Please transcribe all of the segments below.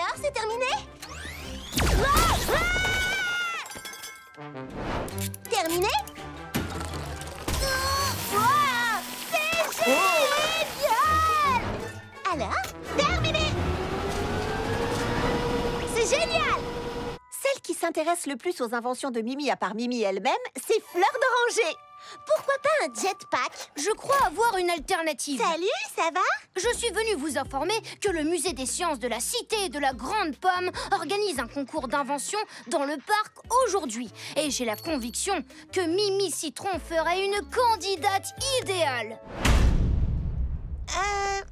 Alors, c'est terminé? Terminé? C'est génial! Alors, terminé! C'est génial! Celle qui s'intéresse le plus aux inventions de Mimi à part Mimi elle-même, c'est Fleur d'Oranger. Pourquoi pas un jetpack? Je crois avoir une alternative. Salut, ça va? Je suis venue vous informer que le musée des sciences de la Cité de la Grande Pomme organise un concours d'invention dans le parc aujourd'hui. Et j'ai la conviction que Mimi Citron ferait une candidate idéale.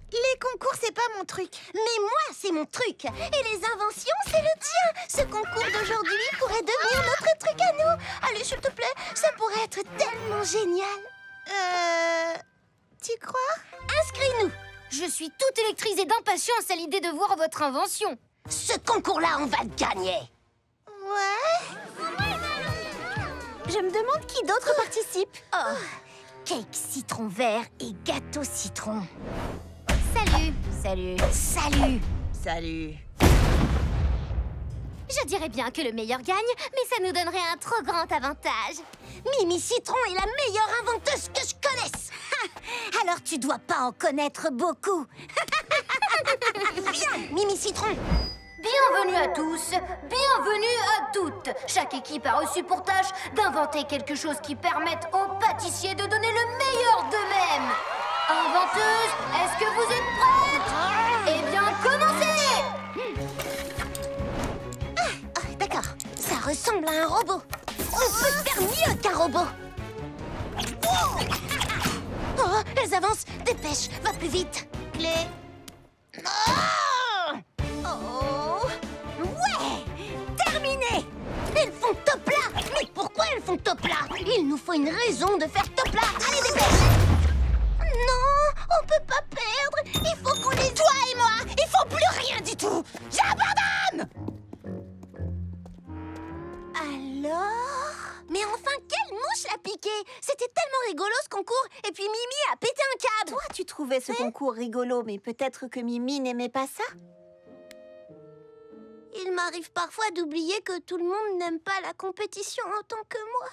Les concours, c'est pas mon truc. Mais moi, c'est mon truc. Et les inventions, c'est le tien. Ce concours d'aujourd'hui pourrait devenir notre truc à nous. Allez, s'il te plaît, ça pourrait être tellement génial. Tu crois? Inscris-nous. Je suis toute électrisée d'impatience à l'idée de voir votre invention. Ce concours-là, on va le gagner. Ouais. Je me demande qui d'autre participe. Oh. Cake citron vert et gâteau citron. Salut. Salut. Salut. Salut. Je dirais bien que le meilleur gagne, mais ça nous donnerait un trop grand avantage. Mimi Citron est la meilleure inventeuse que je connaisse. Alors tu dois pas en connaître beaucoup. Viens, Mimi Citron. Bienvenue à tous, bienvenue à toutes. Chaque équipe a reçu pour tâche d'inventer quelque chose qui permette aux pâtissiers de donner le meilleur d'eux-mêmes. Inventeuse, est-ce que vous êtes prêtes? Eh bien, commencez! D'accord, ça ressemble à un robot. On peut faire mieux qu'un robot. Oh, elles avancent. Dépêche, va plus vite. Clé. Oh. Ouais, terminé. Elles font top là. Mais pourquoi elles font top là? Il nous faut une raison de faire top là. Allez, dépêche. Non, on peut pas perdre. Il faut qu'on les... Toi et moi, il faut plus rien du tout. J'abandonne. Alors? Mais enfin, quelle mouche l'a piqué? C'était tellement rigolo ce concours. Et puis Mimi a pété un câble. Toi, tu trouvais ce concours rigolo, mais peut-être que Mimi n'aimait pas ça. Il m'arrive parfois d'oublier que tout le monde n'aime pas la compétition en tant que moi.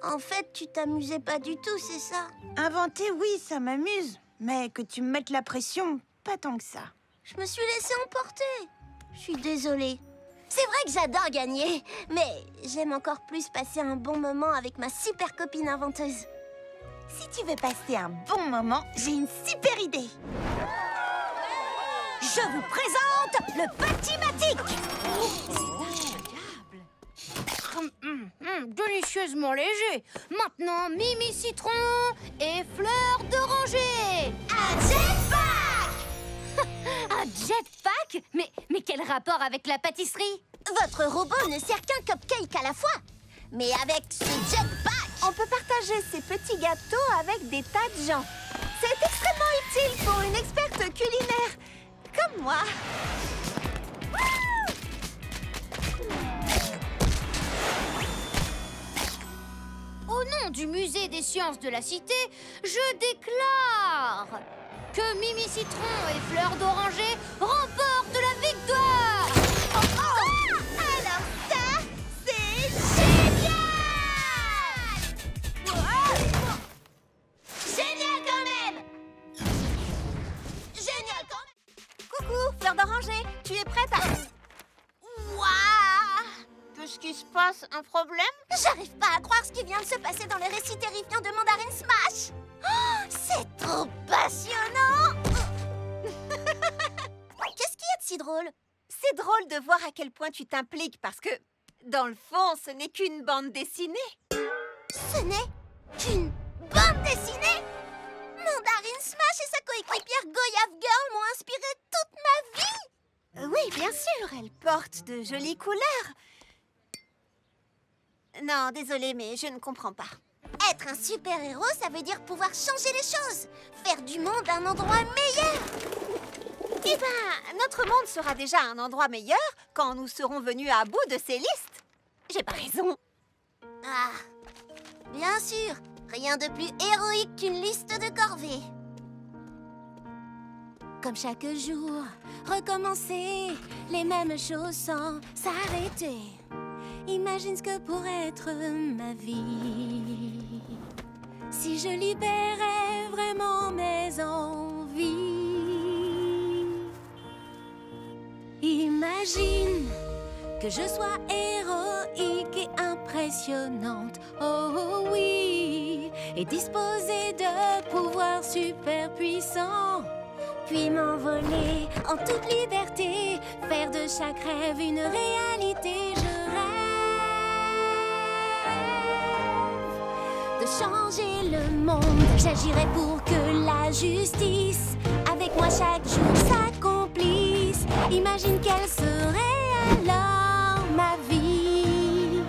En fait, tu t'amusais pas du tout, c'est ça? Inventer, oui, ça m'amuse. Mais que tu me mettes la pression, pas tant que ça. Je me suis laissée emporter. Je suis désolée. C'est vrai que j'adore gagner, mais j'aime encore plus passer un bon moment avec ma super copine inventeuse. Si tu veux passer un bon moment, j'ai une super idée. Je vous présente le Patimatic. Délicieusement léger. Maintenant, Mimi Citron et Fleur d'Oranger. Un jetpack. Un jetpack? Mais quel rapport avec la pâtisserie? Votre robot ne sert qu'un cupcake à la fois. Mais avec ce jetpack, On peut partager ces petits gâteaux avec des tas de gens. C'est extrêmement utile pour une experte culinaire comme moi. Au nom du musée des sciences de la Cité, je déclare que Mimi Citron et Fleur d'Oranger remportent la victoire. alors ça, c'est génial! Génial quand même! Génial quand même! Coucou, Fleur d'Oranger, tu es prête à... Waouh! Qu'est-ce qui se passe? Un problème? J'arrive pas à croire ce qui vient de se passer dans le récit terrifiant de Mandarin Smash! Oh, c'est trop passionnant! Qu'est-ce qu'il y a de si drôle? C'est drôle de voir à quel point tu t'impliques parce que, dans le fond, ce n'est qu'une bande dessinée. Ce n'est qu'une bande dessinée! Mandarin Smash et sa coéquipière Goyave Girl m'ont inspiré toute ma vie! Oui, bien sûr, elle porte de jolies couleurs. Non, désolée, mais je ne comprends pas. Être un super-héros, ça veut dire pouvoir changer les choses, faire du monde un endroit meilleur. Eh ben, notre monde sera déjà un endroit meilleur quand nous serons venus à bout de ces listes. J'ai pas raison. Ah, bien sûr, rien de plus héroïque qu'une liste de corvées. Comme chaque jour, recommencer les mêmes choses sans s'arrêter. Imagine ce que pourrait être ma vie si je libérais vraiment mes envies. Imagine que je sois héroïque et impressionnante, oh oui, et disposée de pouvoirs super puissants. Puis m'envoler en toute liberté, faire de chaque rêve une réalité. Je rêve de changer le monde. J'agirai pour que la justice, avec moi chaque jour, s'accomplisse. Imagine quelle serait alors ma vie.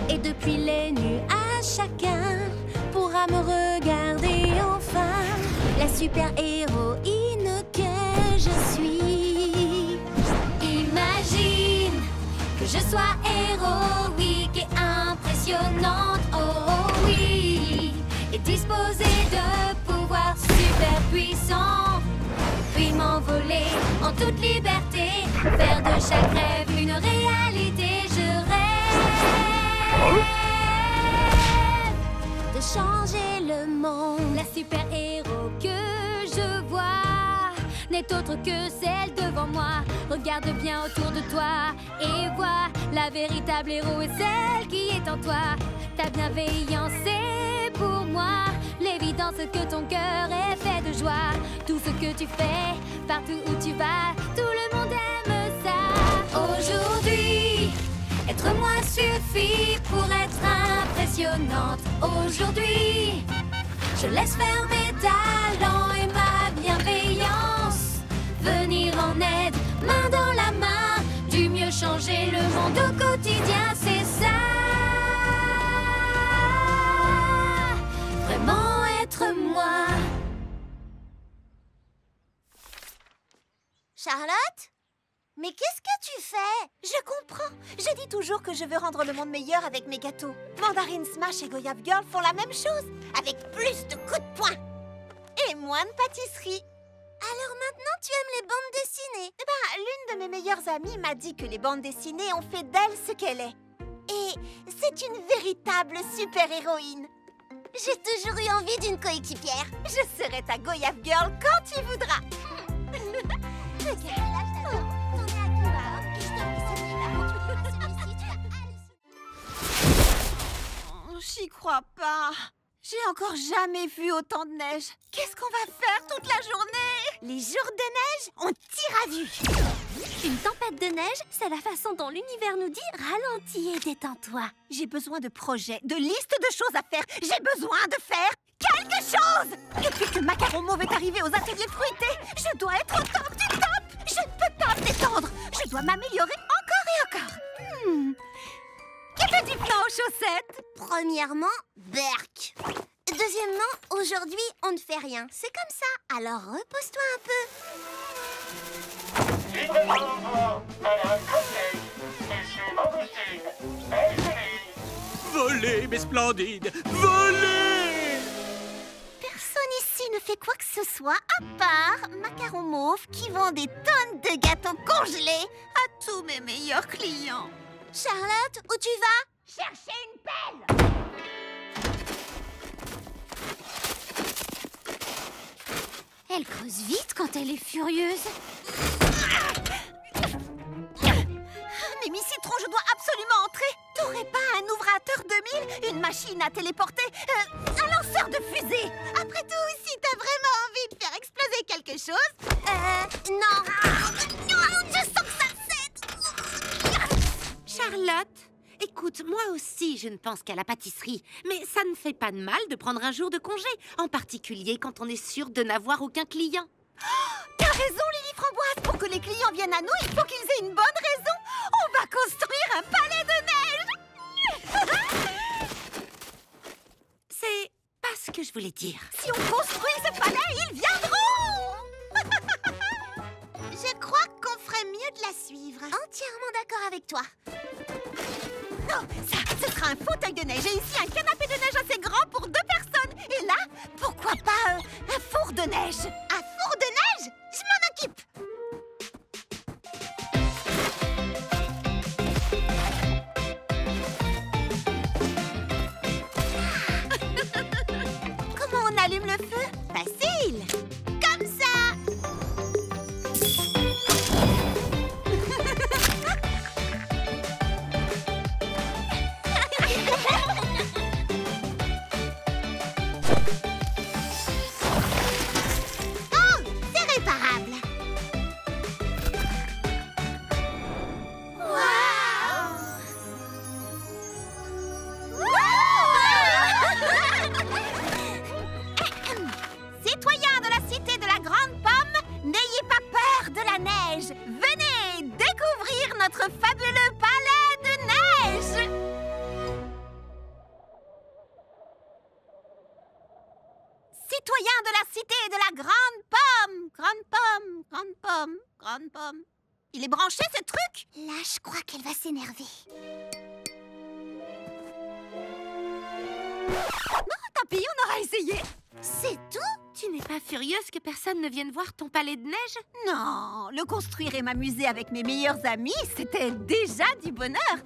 Et depuis les nuages, chacun pourra me regarder enfin. La super-héroïne que je suis. Imagine que je sois héroïque et impressionnante, oh oui, et disposée de pouvoirs super puissants. Puis m'envoler en toute liberté, faire de chaque rêve une réalité. Je rêve de changer le monde. La super-héros que je vois n'est autre que celle devant moi. Regarde bien autour de toi et vois, la véritable héros est celle qui est en toi. Ta bienveillance c'est pour moi l'évidence que ton cœur est fait de joie. Tout ce que tu fais, partout où tu vas, tout le monde aime ça. Aujourd'hui, être moi suffit pour être impressionnante. Aujourd'hui, je laisse faire mes talents et ma bienveillance venir en aide, main dans la main, du mieux changer le monde au quotidien, c'est ça. Vraiment être moi. Charlotte? Mais qu'est-ce que tu fais? Je comprends. Je dis toujours que je veux rendre le monde meilleur avec mes gâteaux. Mandarine Smash et Goyave Girl font la même chose, avec plus de coups de poing. Et moins de pâtisserie. Alors maintenant, tu aimes les bandes dessinées? Eh ben, l'une de mes meilleures amies m'a dit que les bandes dessinées ont fait d'elle ce qu'elle est. Et c'est une véritable super-héroïne. J'ai toujours eu envie d'une coéquipière. Je serai ta Goyave Girl quand tu voudras. J'y crois pas. J'ai encore jamais vu autant de neige. Qu'est-ce qu'on va faire toute la journée? Les jours de neige ont tir à vue. Une tempête de neige, c'est la façon dont l'univers nous dit ralentis et détends-toi. J'ai besoin de projets, de listes de choses à faire. J'ai besoin de faire quelque chose. Depuis que Macaron Mauve est arrivé aux ateliers fruités, je dois être au top du top. Je ne peux pas me détendre. Je dois m'améliorer encore et encore. Qui fait du plan aux chaussettes? Premièrement, Berk. Deuxièmement, aujourd'hui, on ne fait rien. C'est comme ça, alors repose-toi un peu. Volez, mes splendides, volez! Personne ici ne fait quoi que ce soit, à part Macaron Mauve qui vend des tonnes de gâteaux congelés À tous mes meilleurs clients. Charlotte, où tu vas? Cherchez une pelle. Elle creuse vite quand elle est furieuse. Mimi Citron, je dois absolument entrer. T'aurais pas un ouvrateur 2000, une machine à téléporter, un lanceur de fusée? Après tout, si t'as vraiment envie de faire exploser quelque chose... Non. Je sens que ça cède. Charlotte, écoute, moi aussi je ne pense qu'à la pâtisserie. Mais ça ne fait pas de mal de prendre un jour de congé, en particulier quand on est sûr de n'avoir aucun client. T'as raison, Lily Framboise. Pour que les clients viennent à nous, il faut qu'ils aient une bonne raison. On va construire un palais de neige. C'est pas ce que je voulais dire. Si on construit ce palais, ils viendront. Je crois qu'on ferait mieux de la suivre. Entièrement d'accord avec toi. Non, ça, ce sera un fauteuil de neige. Et ici, un canapé de neige assez grand pour 2 personnes. Et là, pourquoi pas un four de neige? Un four de neige? votre fabuleux palais de neige! Citoyens de la cité de la grande pomme! Grande pomme, grande pomme, grande pomme. Il est branché, ce truc? Là, je crois qu'elle va s'énerver. Tant pis, on aura essayé. C'est tout? Tu n'es pas furieuse que personne ne vienne voir ton palais de neige? Non, le construire et m'amuser avec mes meilleurs amis, c'était déjà du bonheur.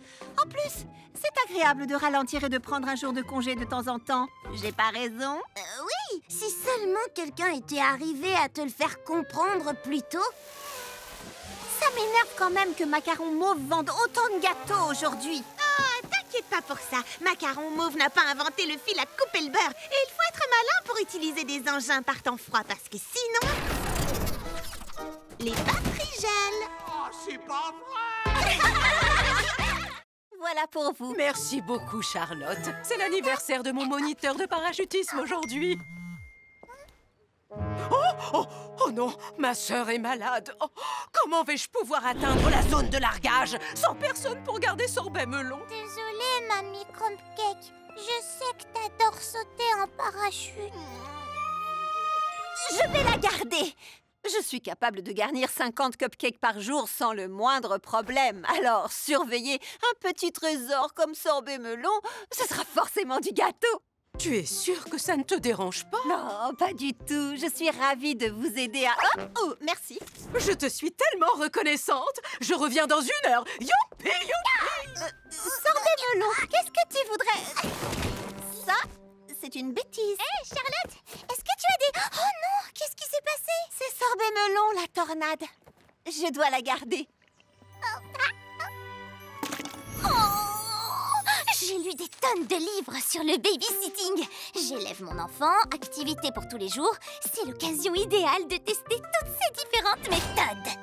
En plus, c'est agréable de ralentir et de prendre un jour de congé de temps en temps. J'ai pas raison? Oui, si seulement quelqu'un était arrivé à te le faire comprendre plus tôt. Ça m'énerve quand même que Macaron Mauve vende autant de gâteaux aujourd'hui. Ah, t'inquiète pas pour ça. Macaron Mauve n'a pas inventé le fil à couper le beurre. Et il faut être malin pour utiliser des engins par temps froid parce que sinon... les batteries gèlent. Oh, c'est pas vrai! Voilà pour vous. Merci beaucoup, Charlotte. C'est l'anniversaire de mon moniteur de parachutisme aujourd'hui. Oh non, ma sœur est malade. Oh, comment vais-je pouvoir atteindre la zone de largage sans personne pour garder Sorbet Melon? Désolée, Mamie Crumpcake. Je sais que t'adores sauter en parachute. Je vais la garder. Je suis capable de garnir 50 cupcakes par jour sans le moindre problème. Alors, surveiller un petit trésor comme Sorbet Melon, ce sera forcément du gâteau. Tu es sûre que ça ne te dérange pas? Non, pas du tout. Je suis ravie de vous aider à... Oh, merci. Je te suis tellement reconnaissante. Je reviens dans 1 heure. Youpi, youpi! Sorbet Melon, qu'est-ce que tu voudrais... Ça, c'est une bêtise. Hé, Charlotte, est-ce que tu as des... Oh non, qu'est-ce qui s'est passé? C'est Sorbet Melon, la tornade. Je dois la garder. J'ai lu des tonnes de livres sur le babysitting. J'élève mon enfant, activité pour tous les jours. C'est l'occasion idéale de tester toutes ces différentes méthodes.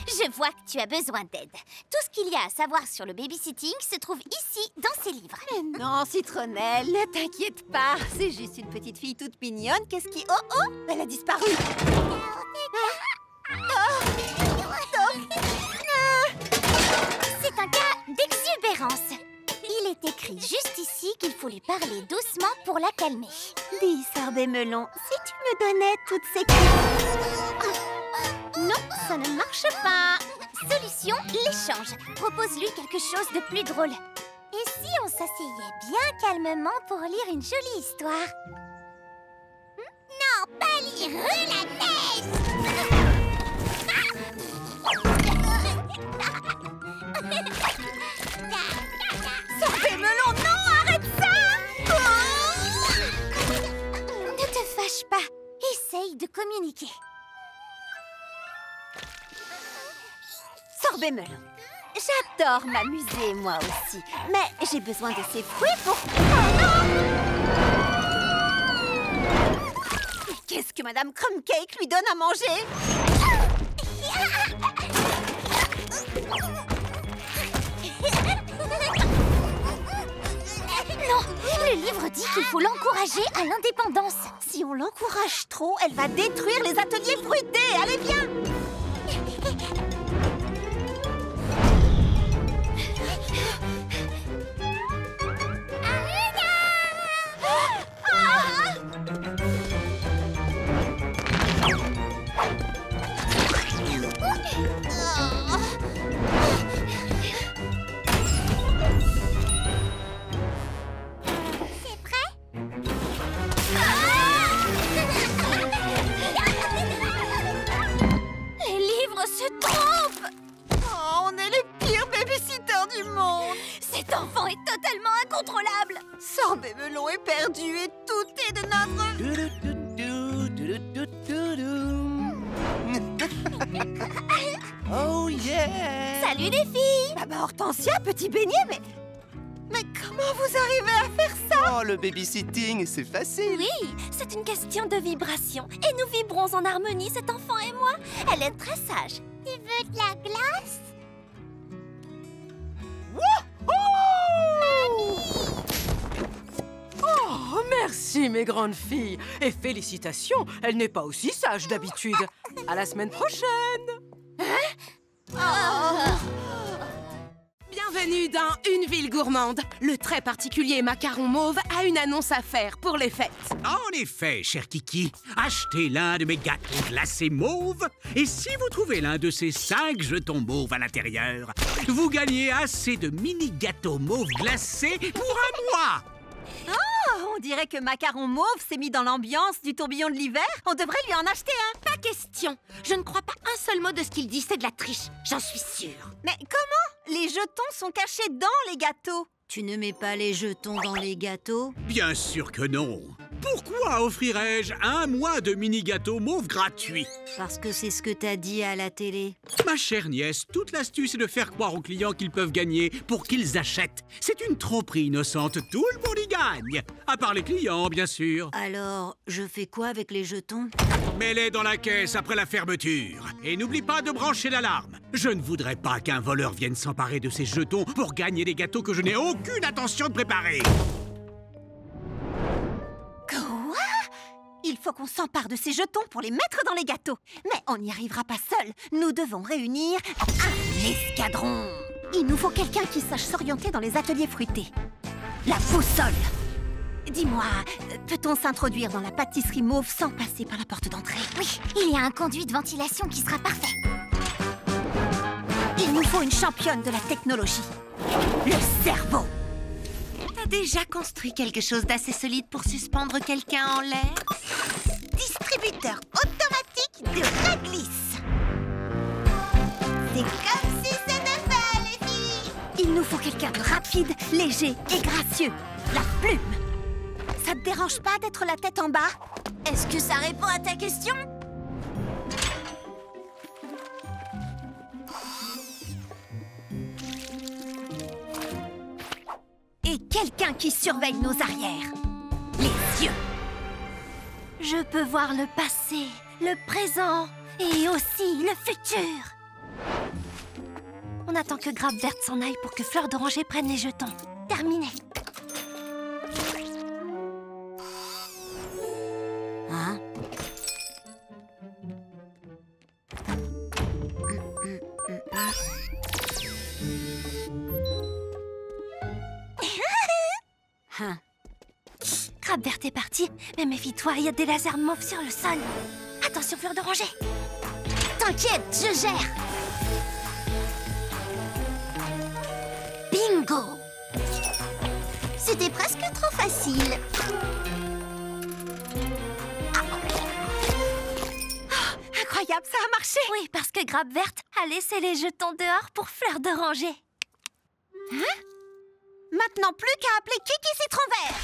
Je vois que tu as besoin d'aide. Tout ce qu'il y a à savoir sur le babysitting se trouve ici, dans ces livres. Mais non, Citronnelle, ne t'inquiète pas. C'est juste une petite fille toute mignonne. Qu'est-ce qui... Oh, oh, elle a disparu. C'est un cas d'exubérance. Il est écrit juste ici qu'il faut lui parler doucement pour la calmer. Dis, Sorbet Melon, si tu me donnais toutes ces clés... Non, ça ne marche pas. Solution, l'échange. Propose-lui quelque chose de plus drôle. Et si on s'asseyait bien calmement pour lire une jolie histoire? Non, pas lire la neige. Sorbet Melon, non, arrête ça! Ne te fâche pas. Essaye de communiquer. Sorbet Melon, j'adore m'amuser, moi aussi. Mais j'ai besoin de ces fruits pour... Oh non! Mais qu'est-ce que Madame Crumpcake lui donne à manger? Non, le livre dit qu'il faut l'encourager à l'indépendance. Si on l'encourage trop, elle va détruire les ateliers fruités. Allez, viens! C'est prêt? Les livres se trompent! Oh, on est les pires babysitters du monde! Cet enfant est totalement incontrôlable! Sorbet Melon est perdu et tout est de notre... Oh yeah! Salut les filles! Maman Hortensia, petit beignet, mais comment vous arrivez à faire ça? Oh, le babysitting, c'est facile. Oui, c'est une question de vibration. Et nous vibrons en harmonie, cet enfant et moi. Elle est très sage. Tu veux de la glace? Oh, merci, mes grandes filles. Et félicitations, elle n'est pas aussi sage d'habitude. À la semaine prochaine. Bienvenue dans Une ville gourmande. Le très particulier macaron mauve a une annonce à faire pour les fêtes. En effet, cher Kiki, achetez l'un de mes gâteaux glacés mauves et si vous trouvez l'un de ces 5 jetons mauves à l'intérieur, vous gagnez assez de mini-gâteaux mauves glacés pour un mois. Oh, on dirait que Macaron Mauve s'est mis dans l'ambiance du tourbillon de l'hiver. On devrait lui en acheter un. Pas question. Je ne crois pas un seul mot de ce qu'il dit, c'est de la triche. J'en suis sûre. Mais comment? Les jetons sont cachés dans les gâteaux. Tu ne mets pas les jetons dans les gâteaux? Bien sûr que non. Pourquoi offrirais-je un mois de mini-gâteaux mauves gratuits? Parce que c'est ce que t'as dit à la télé. Ma chère nièce, toute l'astuce est de faire croire aux clients qu'ils peuvent gagner pour qu'ils achètent. C'est une tromperie innocente, tout le monde y gagne. À part les clients, bien sûr. Alors, je fais quoi avec les jetons? Mets-les dans la caisse après la fermeture. Et n'oublie pas de brancher l'alarme. Je ne voudrais pas qu'un voleur vienne s'emparer de ces jetons pour gagner des gâteaux que je n'ai aucune intention de préparer. Quoi? Il faut qu'on s'empare de ces jetons pour les mettre dans les gâteaux. Mais on n'y arrivera pas seul. Nous devons réunir un escadron. Il nous faut quelqu'un qui sache s'orienter dans les ateliers fruités. La boussole. Dis-moi, peut-on s'introduire dans la pâtisserie mauve sans passer par la porte d'entrée? Oui, il y a un conduit de ventilation qui sera parfait. Il nous faut une championne de la technologie. Le cerveau. T'as déjà construit quelque chose d'assez solide pour suspendre quelqu'un en l'air? Distributeur automatique de réglisse. C'est comme si c'était fait, les filles. Il nous faut quelqu'un de rapide, léger et gracieux. La plume. Ça te dérange pas d'être la tête en bas? Est-ce que ça répond à ta question? Et quelqu'un qui surveille nos arrières. Les yeux. Je peux voir le passé, le présent et aussi le futur. On attend que Grappe Verte s'en aille pour que Fleur d'Oranger prenne les jetons. Terminé. Hein? Grappe Verte est partie, mais méfie-toi, il y a des lasers mauves sur le sol. Attention, Fleur d'Oranger. T'inquiète, je gère. Bingo! C'était presque trop facile. Incroyable, ça a marché. Oui, parce que Grappe Verte a laissé les jetons dehors pour Fleur d'Oranger. Hein? Maintenant, plus qu'à appeler Kiki Citron Vert.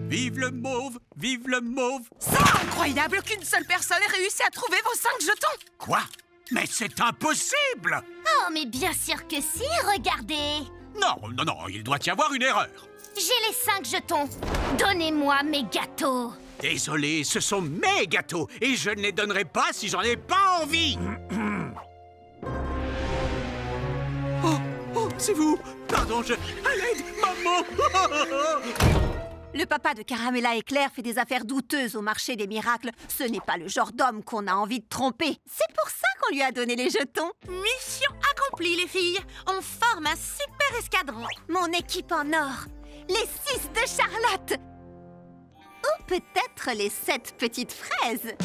Vive le mauve! Vive le mauve! C'est incroyable qu'une seule personne ait réussi à trouver vos 5 jetons! Quoi? Mais c'est impossible! Oh, mais bien sûr que si, regardez. Non, il doit y avoir une erreur. J'ai les 5 jetons. Donnez-moi mes gâteaux. Désolé, ce sont mes gâteaux et je ne les donnerai pas si j'en ai pas envie. Oh, c'est vous! Pardon, à l'aide, maman! Le papa de Caramella et Claire fait des affaires douteuses au marché des miracles. Ce n'est pas le genre d'homme qu'on a envie de tromper. C'est pour ça qu'on lui a donné les jetons. Mission accomplie, les filles. On forme un super escadron. Mon équipe en or. Les 6 de Charlotte. Ou peut-être les 7 petites fraises.